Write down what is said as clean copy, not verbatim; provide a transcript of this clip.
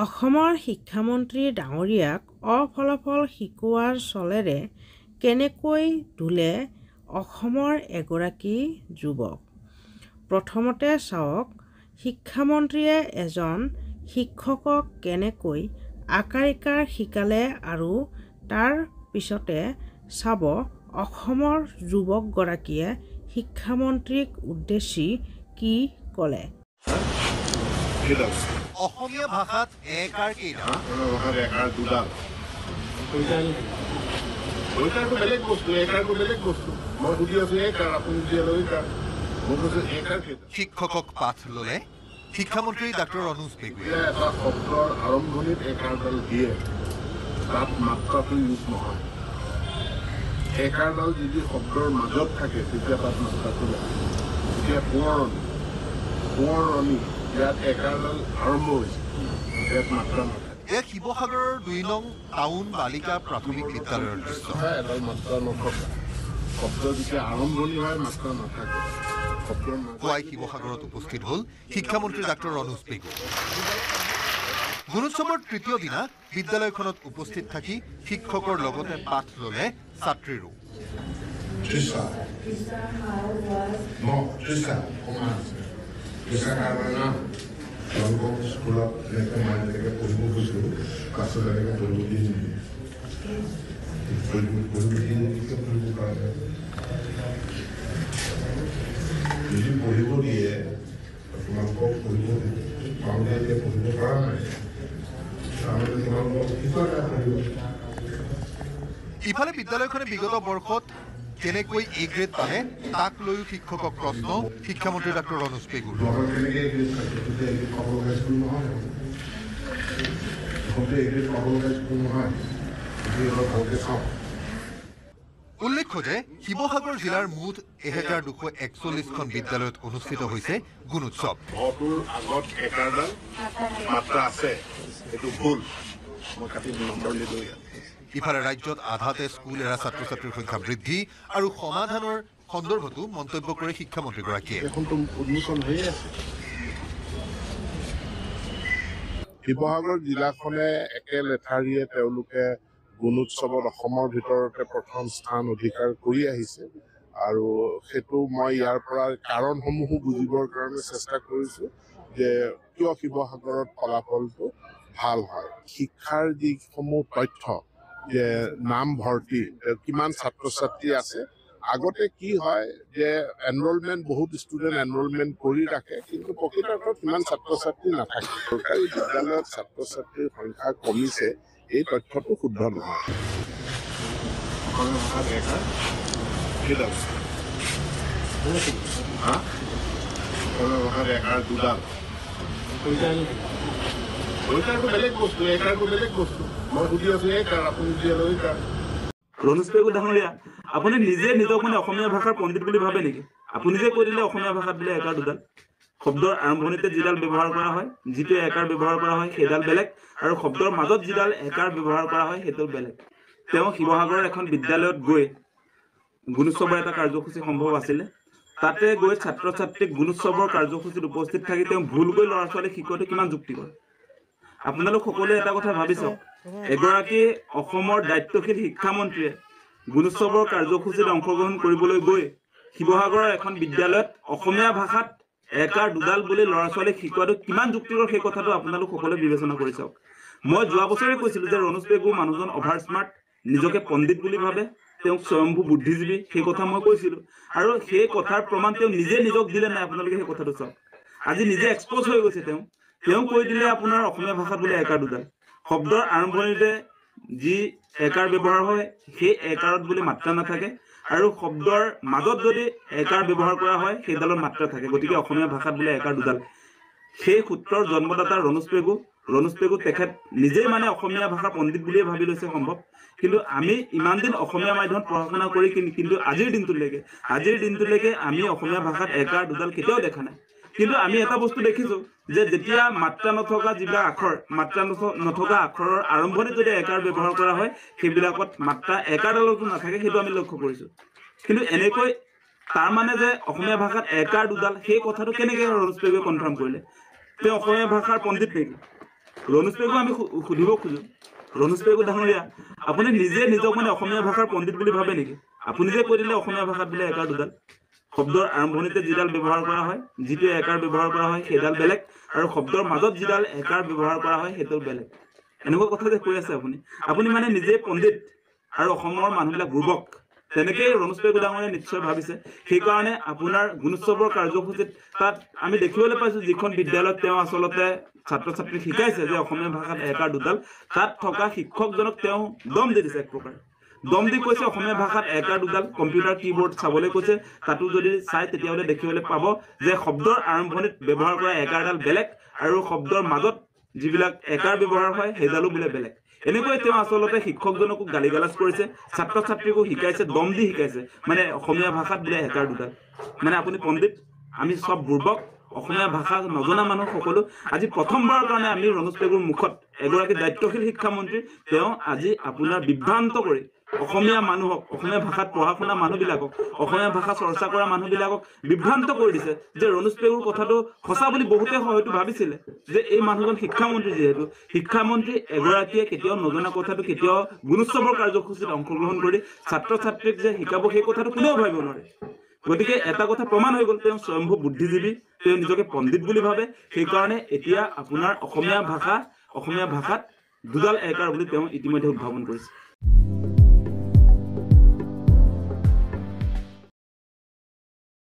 অসমৰ শিক্ষামন্ত্ৰী ডাঙৰীয়াক অফলাফল শিকোৱাৰ চলেৰে কেনেকৈ তোলে অসমৰ এগৰাকী যুৱক। প্ৰথমতে চাওক, শিক্ষামন্ত্ৰীয়ে এজন শিক্ষকক কেনেকৈ আকাৰ-ইকাৰ শিকালে আৰু তাৰ পিছতে চাব অসমৰ যুৱকগৰাকীয়ে শিক্ষামন্ত্ৰীক উদ্দেশ্যি কি ক'লে। অসমীয়া ভাষাত একাৰ কেইটা? একাৰ দুডাল। দুইটাৰটো বেলেগ বস্তু, একাৰটো বেলেগ বস্তু। মই বুজি আছো একাৰ, আপুনি বুজি আছো একাৰ। মই কৈছো একাৰ কেইটা। শিক্ষকক পাঠ ল'লে শিক্ষামন্ত্ৰী ডাক্তৰ অনুজ পেগুৱে। এটা শব্দৰ আৰম্ভণিত একাৰডাল দিয়ে, তাত মাত্ৰাটো ইউজ নহয়। একাৰডাল যদি শব্দৰ মাজত থাকে তেতিয়া তাত মাত্ৰাটো লাগে। এতিয়া কোঁৱৰণি ইয়াত একাৰডাল আৰম্ভ হৈছে, ইয়াত মাত্ৰা নাথাকে। এয়া শিৱসাগৰৰ ২ নং টাউন বালিকা প্ৰাথমিক বিদ্যালয়ৰ দৃশ্য। এডাল মাত্ৰা নথকা শব্দ যেতিয়া আৰম্ভণি হয় মাত্ৰা নাথাকে। পুৱাই শিৱসাগৰত উপস্থিত হ'ল শিক্ষামন্ত্ৰী ডাক্তৰ অনুজ পেগুৱে। গুণোৎসৱৰ তৃতীয় দিনা বিদ্যালয়খনত উপস্থিত থাকি শিক্ষকৰ লগতে পাঠ ল'লে ছাত্ৰীৰো। স্কুলত এনেকৈ মই যেনেকৈ পঢ়িব গৈছিলোঁ, ক্লাছত এনেকৈ পঢ়িব দিয়ে নিদিয়ে। পঢ়িব কাৰণে যদি পঢ়িব দিয়ে, তোমালোকক পঢ়িব পাওঁতে এতিয়া পঢ়িব পৰা নাই, তাৰমানে তোমালোকক শিক্ষকে পঢ়িব। ইফালে বিদ্যালয়খনে বিগত বৰ্ষত কেনেকৈ এ গ্ৰেড পালে তাক লৈও শিক্ষকক প্ৰশ্ন শিক্ষামন্ত্ৰী ডাক্তৰ অনুজ পেগুৰ। উল্লেখ্য যে শিৱসাগৰ জিলাৰ মুঠ ১,২৪১খন বিদ্যালয়ত অনুষ্ঠিত হৈছে গুণোৎসৱ। ঘৰটোৰ আগত একাৰডাল মাত্ৰা আছে, এইটো ভুল। মই কাটি নম্বৰ লৈ ইফালে ৰাজ্যত আধাতে স্কুল এৰা ছাত্ৰ ছাত্ৰীৰ সংখ্যা বৃদ্ধি আৰু সমাধানৰ সন্দৰ্ভতো মন্তব্য কৰে শিক্ষামন্ত্ৰীগৰাকীয়ে। শিৱসাগৰ জিলাখনে একে লেঠাৰিয়ে তেওঁলোকে গুণোৎসৱত অসমৰ ভিতৰতে প্ৰথম স্থান অধিকাৰ কৰি আহিছে আৰু সেইটো মই ইয়াৰ পৰা কাৰণসমূহো বুজিবৰ কাৰণে চেষ্টা কৰিছোঁ যে কিয় শিৱসাগৰত ফলাফলটো ভাল হয়। শিক্ষাৰ যিসমূহ তথ্য যে নাম ভৰ্তি, কিমান ছাত্ৰ ছাত্ৰী আছে, আগতে কি হয় যে এনৰোলমেণ্ট বহুত ষ্টুডেণ্ট এনৰোলমেণ্ট কৰি ৰাখে, কিন্তু প্ৰকৃত অৰ্থত সিমান ছাত্ৰ ছাত্ৰী নাথাকে। চৰকাৰী বিদ্যালয়ত ছাত্ৰ ছাত্ৰীৰ সংখ্যা কমিছে, এই তথ্যটো শুদ্ধ নহয়। একাৰ দুডাল। দুইটাৰটো বেলেগ বস্তু, একাৰটো বেলেগ বস্তু। মই বুজি আছো একাৰ, আপুনি বুজি আছো একাৰ। অনুজ পেগু ডাঙৰীয়া, আপুনি নিজে নিজক মানে অসমীয়া ভাষাৰ পণ্ডিত বুলি ভাবে নেকি? আপুনি যে কৈ দিলে অসমীয়া ভাষাত বোলে একাৰ দুডাল, শব্দৰ আৰম্ভণিতে যিডাল ব্যৱহাৰ কৰা হয়, যিটো একাৰ ব্যৱহাৰ কৰা হয় সেইডাল বেলেগ, আৰু শব্দৰ মাজত যিডাল একাৰ ব্যৱহাৰ কৰা হয় সেইটো বেলেগ। তেওঁ শিৱসাগৰৰ এখন বিদ্যালয়ত গৈ গুণোৎসৱৰ এটা কাৰ্যসূচী সম্ভৱ আছিলে, তাতে গৈ ছাত্ৰ ছাত্ৰীক গুণোৎসৱৰ কাৰ্যসূচীত উপস্থিত থাকি তেওঁ ভুলকৈ ল'ৰা ছোৱালীক শিকোৱাটো কিমান যুক্তিকৰ? আপোনালোক সকলোৱে এটা কথা ভাবি চাওক, এগৰাকী অসমৰ দায়িত্বশীল শিক্ষামন্ত্ৰীয়ে গুণোৎসৱৰ কাৰ্যসূচীত অংশগ্ৰহণ কৰিবলৈ গৈ শিৱসাগৰৰ এখন বিদ্যালয়ত অসমীয়া ভাষাত একাৰ দুডাল বুলি ল'ৰা ছোৱালীক শিকোৱাটো কিমান যুক্তিকৰ সেই কথাটো আপোনালোক সকলোৱে বিবেচনা কৰি চাওক। মই যোৱা বছৰে কৈছিলো যে অনুজ পেগু মানুহজন অভাৰ স্মাৰ্ট, নিজকে পণ্ডিত বুলি ভাবে, তেওঁক স্বয়ম্ভু বুদ্ধিজীৱী, সেই কথা মই কৈছিলো, আৰু সেই কথাৰ প্ৰমাণ তেওঁ নিজে নিজক দিলে নাই। আপোনালোকে সেই কথাটো চাওক, আজি নিজে এক্সপ'জ হৈ গৈছে। তেওঁ কৈ দিলে আপোনাৰ অসমীয়া ভাষাত বোলে একাৰ দুডাল, শব্দৰ আৰম্ভণিতে যি একাৰ ব্যৱহাৰ হয় সেই একাৰত বোলে মাত্ৰা নাথাকে, আৰু শব্দৰ মাজত যদি একাৰ ব্যৱহাৰ কৰা হয় সেইডালৰ মাত্ৰা থাকে, গতিকে অসমীয়া ভাষাত বোলে একাৰ দুডাল। সেই সূত্ৰৰ জন্মদাতা অনুজ পেগু তেখেত নিজেই মানে অসমীয়া ভাষাৰ পণ্ডিত বুলিয়ে ভাবি লৈছে সম্ভৱ। কিন্তু আমি ইমান দিন অসমীয়া মাধ্যমত পঢ়া শুনা কৰি কিন্তু আজিৰ দিনটোলৈকে আমি অসমীয়া ভাষাত একাৰ দুডাল কেতিয়াও দেখা নাই। কিন্তু আমি এটা বস্তু দেখিছো যে যেতিয়া মাত্ৰা নথকা যিবিলাক আখৰ, মাত্ৰা নথকা আখৰৰ আৰম্ভণিত যদি একাৰ ব্যৱহাৰ কৰা হয় সেইবিলাকত মাত্ৰা একাৰডালতো নাথাকে, সেইটো আমি লক্ষ্য কৰিছো। কিন্তু এনেকৈ তাৰ মানে যে অসমীয়া ভাষাত একাৰ দুডাল, সেই কথাটো কেনেকৈ অনুজ পেগুৱে কনফাৰ্ম কৰিলে? তেওঁ অসমীয়া ভাষাৰ পণ্ডিত নেকি? ৰণোজ পেগু আমি সুধিব খোজো ৰণোজ পেগু ডাঙৰীয়া আপুনি নিজে নিজক মানে অসমীয়া ভাষাৰ পণ্ডিত বুলি ভাবে নেকি আপুনি যে কৈ দিলে অসমীয়া ভাষাত বোলে একাৰ দুডাল শব্দৰ আৰম্ভণিতে যিডাল ব্যৱহাৰ কৰা হয় যিটো একাৰ ব্যৱহাৰ কৰা হয় সেইডাল বেলেগ আৰু শব্দৰ মাজত যিডাল একাৰ ব্যৱহাৰ কৰা হয় সেইটো বেলেগ এনেকুৱা কথা যে কৈ আছে আপুনি মানে নিজে পণ্ডিত আৰু অসমৰ মানুহবিলাক বুৰ্বক তেনেকেই ৰণোজ পেগু ডাঙৰীয়াই নিশ্চয় ভাবিছে সেইকাৰণে আপোনাৰ গুণোৎসৱৰ কাৰ্যসূচীত তাত আমি দেখিবলৈ পাইছোঁ যিখন বিদ্যালয়ত তেওঁ আচলতে ছাত্ৰ ছাত্ৰীক শিকাইছে যে অসমীয়া ভাষাত একাৰ দুডাল তাত থকা শিক্ষকজনক তেওঁ দম দি দিছে এক প্ৰকাৰে দম দি কৈছে অসমীয়া ভাষাত একাৰ দুডাল কম্পিউটাৰ কীবৰ্ড চাবলৈ কৈছে তাতো যদি চাই তেতিয়াহ'লে দেখিবলৈ পাব যে শব্দৰ আৰম্ভণিত ব্যৱহাৰ কৰা একাৰডাল বেলেগ আৰু শব্দৰ মাজত যিবিলাক একাৰ ব্যৱহাৰ হয় সেইডালো বোলে বেলেগ এনেকৈ তেওঁ আচলতে শিক্ষকজনকো গালি গালাজ কৰিছে ছাত্ৰ ছাত্ৰীকো শিকাইছে দম দি শিকাইছে মানে অসমীয়া ভাষাত বোলে একাৰ দুডাল মানে আপুনি পণ্ডিত আমি সব বুৰ্বক অসমীয়া ভাষা নজনা মানুহ সকলো আজি প্ৰথমবাৰৰ কাৰণে আমি ৰণোজ পেগুৰ মুখত এগৰাকী দায়িত্বশীল শিক্ষামন্ত্ৰী তেওঁ আজি আপোনাৰ বিভ্ৰান্ত কৰি অসমীয়া মানুহক অসমীয়া ভাষাত পঢ়া শুনা মানুহবিলাকক অসমীয়া ভাষা চৰ্চা কৰা মানুহবিলাকক বিভ্ৰান্ত কৰি দিছে যে ৰণোজ পেগুৰ কথাটো সঁচা বুলি বহুতে হয়তো ভাবিছিলে যে এই মানুহজন শিক্ষামন্ত্ৰী যিহেতু শিক্ষামন্ত্ৰী এগৰাকীয়ে কেতিয়াও নজনা কথাটো কেতিয়াও গুণোৎসৱৰ কাৰ্যসূচীত অংশগ্ৰহণ কৰি ছাত্ৰ ছাত্ৰীক যে শিকাব সেই কথাটো কোনেও ভাবিব নোৱাৰে গতিকে এটা কথা প্ৰমাণ হৈ গ'ল তেওঁ স্বয়ম্ভু বুদ্ধিজীৱী তেওঁ নিজকে পণ্ডিত বুলি ভাবে সেইকাৰণে এতিয়া আপোনাৰ অসমীয়া ভাষাত দুডাল একাৰ বুলি তেওঁ ইতিমধ্যে উদ্ভাৱন কৰিছে